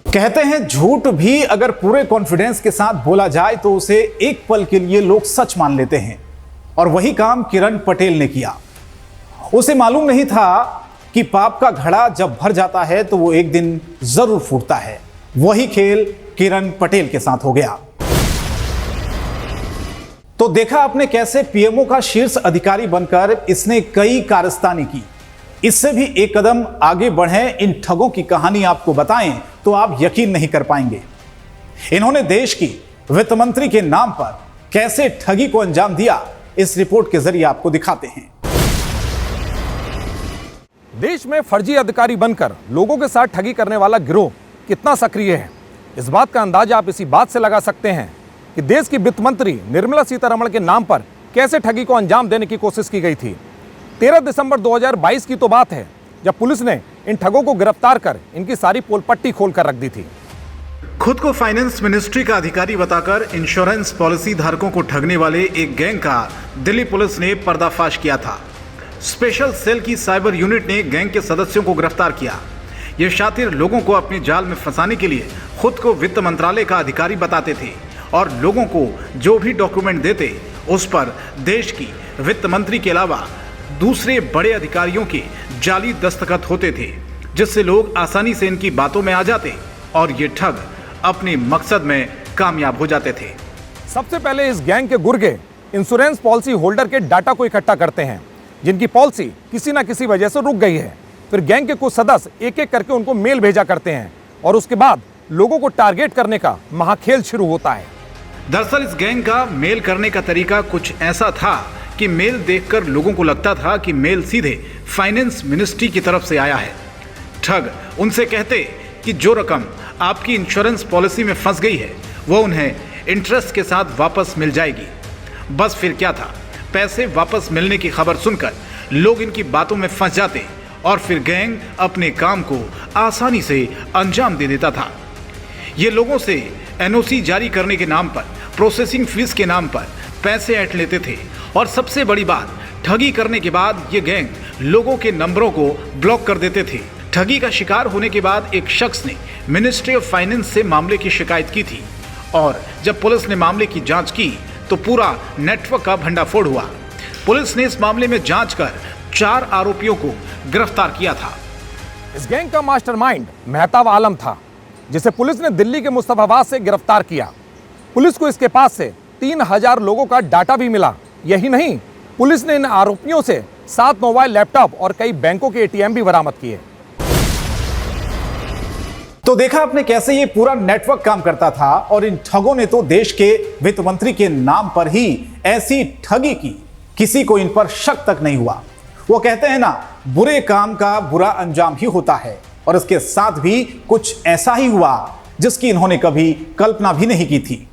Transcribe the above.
कहते हैं झूठ भी अगर पूरे कॉन्फिडेंस के साथ बोला जाए तो उसे एक पल के लिए लोग सच मान लेते हैं, और वही काम किरण पटेल ने किया। उसे मालूम नहीं था कि पाप का घड़ा जब भर जाता है तो वो एक दिन जरूर फूटता है। वही खेल किरण पटेल के साथ हो गया। तो देखा आपने कैसे पीएमओ का शीर्ष अधिकारी बनकर इसने कई कारस्तानी की। इससे भी एक कदम आगे बढ़े इन ठगों की कहानी आपको बताएं तो आप यकीन नहीं कर पाएंगे। इन्होंने देश की वित्त मंत्री के नाम पर कैसे ठगी को अंजाम दिया, इस रिपोर्ट के जरिए आपको दिखाते हैं। देश में फर्जी अधिकारी बनकर लोगों के साथ ठगी करने वाला गिरोह कितना सक्रिय है, इस बात का अंदाजा आप इसी बात से लगा सकते हैं कि देश की वित्त मंत्री निर्मला सीतारमण के नाम पर कैसे ठगी को अंजाम देने की कोशिश की गई थी। 13 दिसंबर 2022 की तो बात है जब पुलिस ने इन ठगों को गिरफ्तार कर इनकी सारी पोलपट्टी खोल कर रख दी थी। खुद को फाइनेंस मिनिस्ट्री का अधिकारी बताकर इंश्योरेंस पॉलिसी धारकों को ठगने वाले एक गैंग का दिल्ली पुलिस ने पर्दाफाश किया था। स्पेशल सेल की साइबर यूनिट ने गैंग के सदस्यों को गिरफ्तार किया। ये शातिर लोगों को अपने जाल में फंसाने के लिए खुद को वित्त मंत्रालय का अधिकारी बताते थे और लोगों को जो भी डॉक्यूमेंट देते उस पर देश की वित्त मंत्री के अलावा दूसरे बड़े अधिकारियों के जाली दस्तखत होते थे, जिससे लोग आसानी से इनकी बातों में आ जाते और ये ठग अपने मकसद में कामयाब हो जाते थे। सबसे पहले इस गैंग के गुर्गे इंश्योरेंस पॉलिसी होल्डर के डाटा को इकट्ठा करते हैं जिनकी पॉलिसी किसी ना किसी वजह से रुक गई है। फिर गैंग के कुछ सदस्य एक एक करके उनको मेल भेजा करते हैं और उसके बाद लोगों को टारगेट करने का महाखेल शुरू होता है। दरअसल इस गैंग का मेल करने का तरीका कुछ ऐसा था कि मेल देखकर लोगों को लगता था कि मेल सीधे फाइनेंस मिनिस्ट्री की तरफ से आया है। ठग उनसे कहते कि जो रकम आपकी इंश्योरेंस पॉलिसी में फंस गई है वो उन्हें इंटरेस्ट के साथ वापस मिल जाएगी। बस फिर क्या था, पैसे वापस मिलने की खबर सुनकर लोग इनकी बातों में फंस जाते और फिर गैंग अपने काम को आसानी से अंजाम दे देता था। ये लोगों से एनओसी जारी करने के नाम पर, प्रोसेसिंग फीस के नाम पर पैसे ऐंठ लेते थे और सबसे बड़ी बात, ठगी करने के बाद ये गैंग लोगों के नंबरों को ब्लॉक कर देते थे। ठगी का शिकार होने के बाद एक शख्स ने मिनिस्ट्री ऑफ फाइनेंस से मामले की शिकायत की थी और जब पुलिस ने मामले की जांच की तो पूरा नेटवर्क का भंडाफोड़ हुआ। पुलिस ने इस मामले में जांच कर 4 आरोपियों को गिरफ्तार किया था। इस गैंग का मास्टरमाइंड मेहताब आलम था, जिसे पुलिस ने दिल्ली के मुस्तफाबाद से गिरफ्तार किया। पुलिस को इसके पास से 3000 लोगों का डाटा भी मिला। यही नहीं, पुलिस ने इन आरोपियों से 7 मोबाइल लैपटॉप और कई बैंकों के एटीएम भी बरामद किए। तो देखा आपने कैसे ये पूरा नेटवर्क काम करता था और इन ठगों ने तो देश के वित्त मंत्री के नाम पर ही ऐसी ठगी की, किसी को इन पर शक तक नहीं हुआ। वो कहते हैं ना, बुरे काम का बुरा अंजाम ही होता है, और इसके साथ भी कुछ ऐसा ही हुआ जिसकी इन्होंने कभी कल्पना भी नहीं की थी।